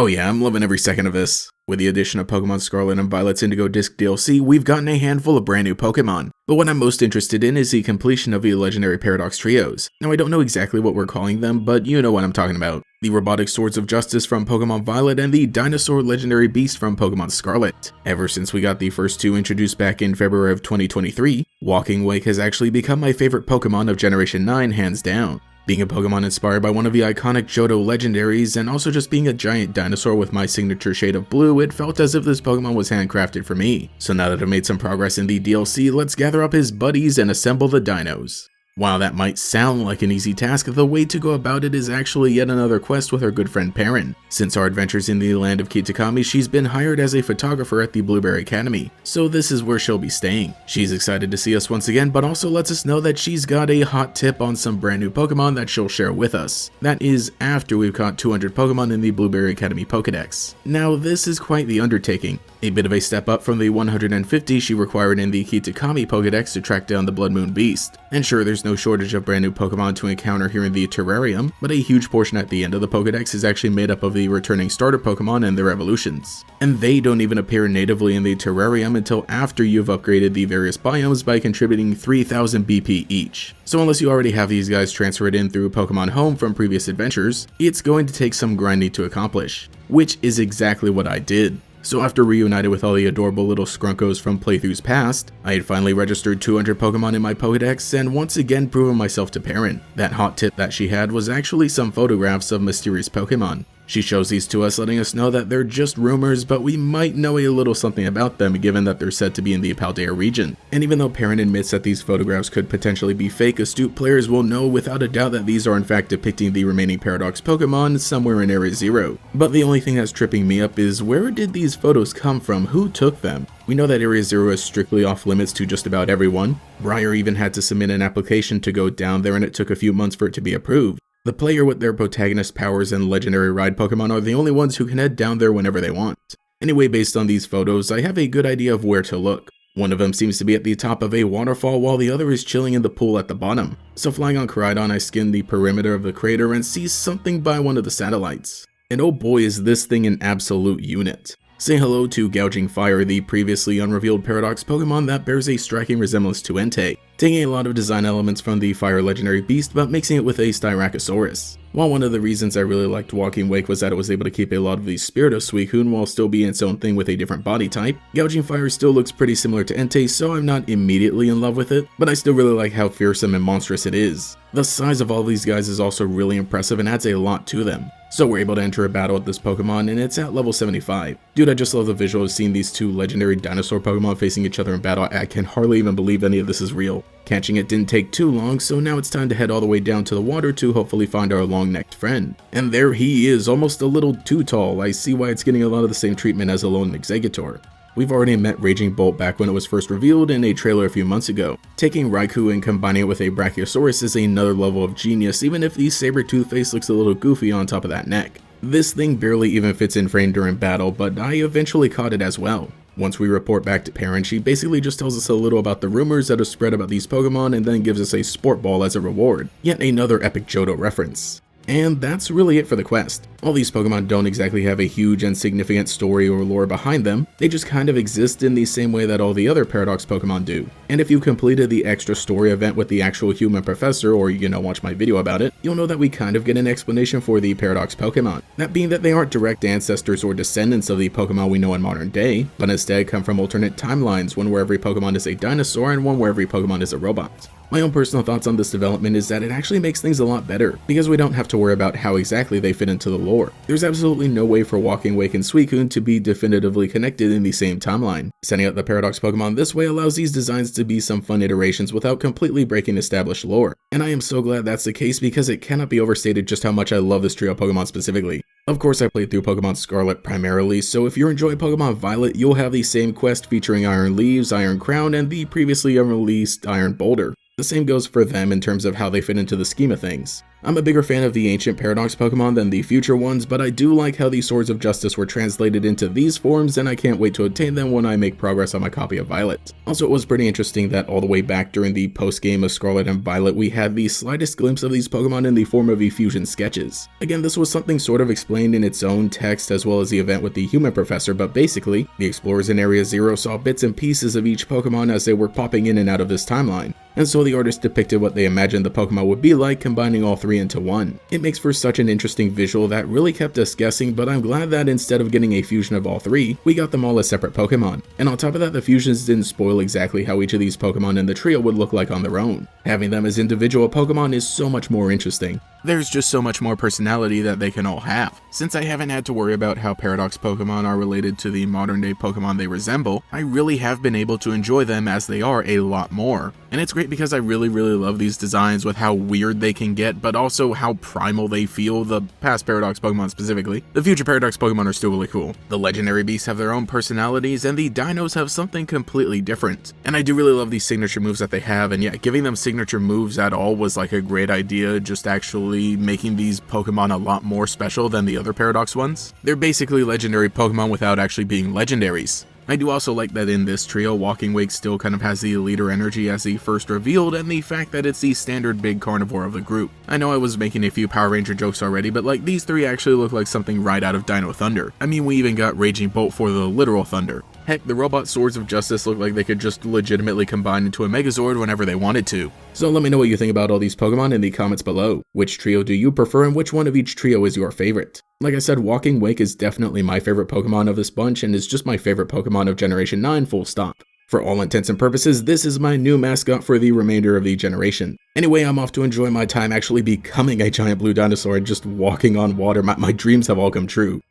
yeah, I'm loving every second of this. With the addition of Pokemon Scarlet and Violet's Indigo Disc DLC, we've gotten a handful of brand new Pokemon. But what I'm most interested in is the completion of the legendary Paradox Trios. Now I don't know exactly what we're calling them, but you know what I'm talking about. The Robotic Swords of Justice from Pokemon Violet and the Dinosaur Legendary Beast from Pokemon Scarlet. Ever since we got the first two introduced back in February of 2023, Walking Wake has actually become my favorite Pokemon of Generation 9 hands down. Being a Pokemon inspired by one of the iconic Johto legendaries, and also just being a giant dinosaur with my signature shade of blue, it felt as if this Pokemon was handcrafted for me. So now that I've made some progress in the DLC, let's gather up his buddies and assemble the dinos. While that might sound like an easy task, the way to go about it is actually yet another quest with our good friend Perrin. Since our adventures in the land of Kitakami, she's been hired as a photographer at the Blueberry Academy, so this is where she'll be staying. She's excited to see us once again, but also lets us know that she's got a hot tip on some brand new Pokemon that she'll share with us. That is after we've caught 200 Pokemon in the Blueberry Academy Pokedex. Now this is quite the undertaking. A bit of a step up from the 150 she required in the Kitakami Pokedex to track down the Blood Moon Beast. And sure, there's no shortage of brand new Pokemon to encounter here in the Terrarium, but a huge portion at the end of the Pokedex is actually made up of the returning starter Pokemon and their evolutions. And they don't even appear natively in the Terrarium until after you've upgraded the various biomes by contributing 3000 BP each. So unless you already have these guys transferred in through Pokemon Home from previous adventures, it's going to take some grinding to accomplish, which is exactly what I did. So after reunited with all the adorable little Skrunkos from playthroughs past, I had finally registered 200 Pokemon in my Pokedex and once again proven myself to Perrin. That hot tip that she had was actually some photographs of mysterious Pokemon. She shows these to us, letting us know that they're just rumors, but we might know a little something about them given that they're said to be in the Paldea region. And even though Perrin admits that these photographs could potentially be fake, astute players will know without a doubt that these are in fact depicting the remaining Paradox Pokemon somewhere in Area Zero. But the only thing that's tripping me up is where did these photos come from? Who took them? We know that Area Zero is strictly off limits to just about everyone. Briar even had to submit an application to go down there and it took a few months for it to be approved. The player with their protagonist powers and legendary ride Pokemon are the only ones who can head down there whenever they want. Anyway, based on these photos, I have a good idea of where to look. One of them seems to be at the top of a waterfall while the other is chilling in the pool at the bottom. So flying on Koraidon, I skin the perimeter of the crater and see something by one of the satellites. And oh boy, is this thing an absolute unit. Say hello to Gouging Fire, the previously unrevealed Paradox Pokemon that bears a striking resemblance to Entei, taking a lot of design elements from the Fire Legendary Beast but mixing it with a Styracosaurus. While one of the reasons I really liked Walking Wake was that it was able to keep a lot of the spirit of Suicune while still being its own thing with a different body type, Gouging Fire still looks pretty similar to Entei, so I'm not immediately in love with it, but I still really like how fearsome and monstrous it is. The size of all these guys is also really impressive and adds a lot to them. So we're able to enter a battle with this Pokemon and it's at level 75. Dude, I just love the visual of seeing these two legendary dinosaur Pokemon facing each other in battle. I can hardly even believe any of this is real. Catching it didn't take too long, so now it's time to head all the way down to the water to hopefully find our long-necked friend. And there he is, almost a little too tall. I see why it's getting a lot of the same treatment as a lone Exeggutor. We've already met Raging Bolt back when it was first revealed in a trailer a few months ago. Taking Raikou and combining it with a Brachiosaurus is another level of genius, even if the saber-tooth face looks a little goofy on top of that neck. This thing barely even fits in frame during battle, but I eventually caught it as well. Once we report back to Perrin, she basically just tells us a little about the rumors that have spread about these Pokemon and then gives us a Sport Ball as a reward. Yet another epic Johto reference. And that's really it for the quest. All these Pokemon don't exactly have a huge and significant story or lore behind them, they just kind of exist in the same way that all the other Paradox Pokemon do. And if you completed the extra story event with the actual human professor, or watch my video about it, you'll know that we kind of get an explanation for the Paradox Pokemon. That being that they aren't direct ancestors or descendants of the Pokemon we know in modern day, but instead come from alternate timelines, one where every Pokemon is a dinosaur and one where every Pokemon is a robot. My own personal thoughts on this development is that it actually makes things a lot better, because we don't have to worry about how exactly they fit into the lore. There's absolutely no way for Walking Wake and Suicune to be definitively connected in the same timeline. Setting up the Paradox Pokemon this way allows these designs to be some fun iterations without completely breaking established lore. And I am so glad that's the case because it cannot be overstated just how much I love this trio of Pokemon specifically. Of course, I played through Pokemon Scarlet primarily, so if you're enjoying Pokemon Violet, you'll have the same quest featuring Iron Leaves, Iron Crown, and the previously unreleased Iron Boulder. The same goes for them in terms of how they fit into the scheme of things. I'm a bigger fan of the ancient Paradox Pokemon than the future ones, but I do like how the Swords of Justice were translated into these forms, and I can't wait to obtain them when I make progress on my copy of Violet. Also, it was pretty interesting that all the way back during the post-game of Scarlet and Violet, we had the slightest glimpse of these Pokemon in the form of Efusion sketches. Again, this was something sort of explained in its own text as well as the event with the human professor, but basically, the explorers in Area 0 saw bits and pieces of each Pokemon as they were popping in and out of this timeline, and so the artist depicted what they imagined the Pokemon would be like, combining all three into one. It makes for such an interesting visual that really kept us guessing, but I'm glad that instead of getting a fusion of all three, we got them all as separate Pokemon. And on top of that, the fusions didn't spoil exactly how each of these Pokemon in the trio would look like on their own. Having them as individual Pokemon is so much more interesting. There's just so much more personality that they can all have. Since I haven't had to worry about how Paradox Pokemon are related to the modern day Pokemon they resemble, I really have been able to enjoy them as they are a lot more. And it's great because I really love these designs with how weird they can get, but also how primal they feel, the past Paradox Pokemon specifically. The future Paradox Pokemon are still really cool. The legendary beasts have their own personalities, and the dinos have something completely different. And I do really love these signature moves that they have, and yeah, giving them signature moves at all was like a great idea, just actually making these Pokemon a lot more special than the other Paradox ones. They're basically legendary Pokemon without actually being legendaries. I do also like that in this trio, Walking Wake still kind of has the leader energy as he first revealed, and the fact that it's the standard big carnivore of the group. I know I was making a few Power Ranger jokes already, but like these three actually look like something right out of Dino Thunder. I mean, we even got Raging Bolt for the literal thunder. Heck, the robot Swords of Justice look like they could just legitimately combine into a Megazord whenever they wanted to. So let me know what you think about all these Pokemon in the comments below. Which trio do you prefer, and which one of each trio is your favorite? Like I said, Walking Wake is definitely my favorite Pokemon of this bunch, and is just my favorite Pokemon of Generation 9 full stop. For all intents and purposes, this is my new mascot for the remainder of the generation. Anyway, I'm off to enjoy my time actually becoming a giant blue dinosaur and just walking on water. My dreams have all come true.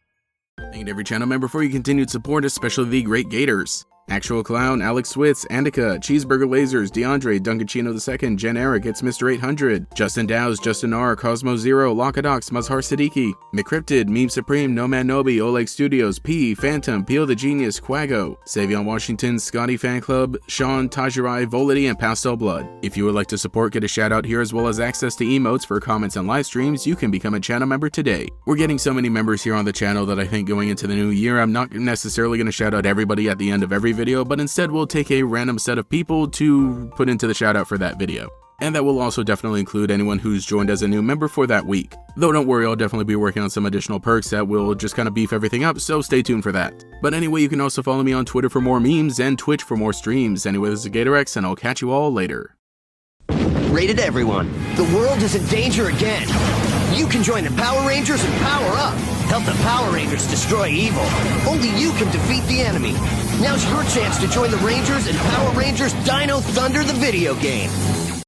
Thank you to every channel member for your continued support, especially the Great Gators. Actual Clown, Alex Switz, Andika, Cheeseburger Lasers, DeAndre, Duncaccino II, Jen Eric, It's Mr. 800, Justin Dows, Justin R, Cosmo Zero, Lockadox, Mazhar Siddiqui, McCryptid, Meme Supreme, Nomad Nobi, Oleg Studios, P, Phantom, Peel the Genius, Quago, Savion Washington, Scotty Fan Club, Sean, Tajirai, Volity, and Pastel Blood. If you would like to support, get a shout out here as well as access to emotes for comments and live streams, you can become a channel member today. We're getting so many members here on the channel that I think going into the new year, I'm not necessarily going to shout out everybody at the end of every video, but instead we'll take a random set of people to put into the shout out for that video. And that will also definitely include anyone who's joined as a new member for that week. Though don't worry, I'll definitely be working on some additional perks that will just kind of beef everything up, so stay tuned for that. But anyway, you can also follow me on Twitter for more memes and Twitch for more streams. Anyway, this is GatorX, and I'll catch you all later. Rated everyone. The world is in danger again. You can join the Power Rangers and power up. Help the Power Rangers destroy evil. Only you can defeat the enemy. Now's your chance to join the Rangers and Power Rangers Dino Thunder the video game.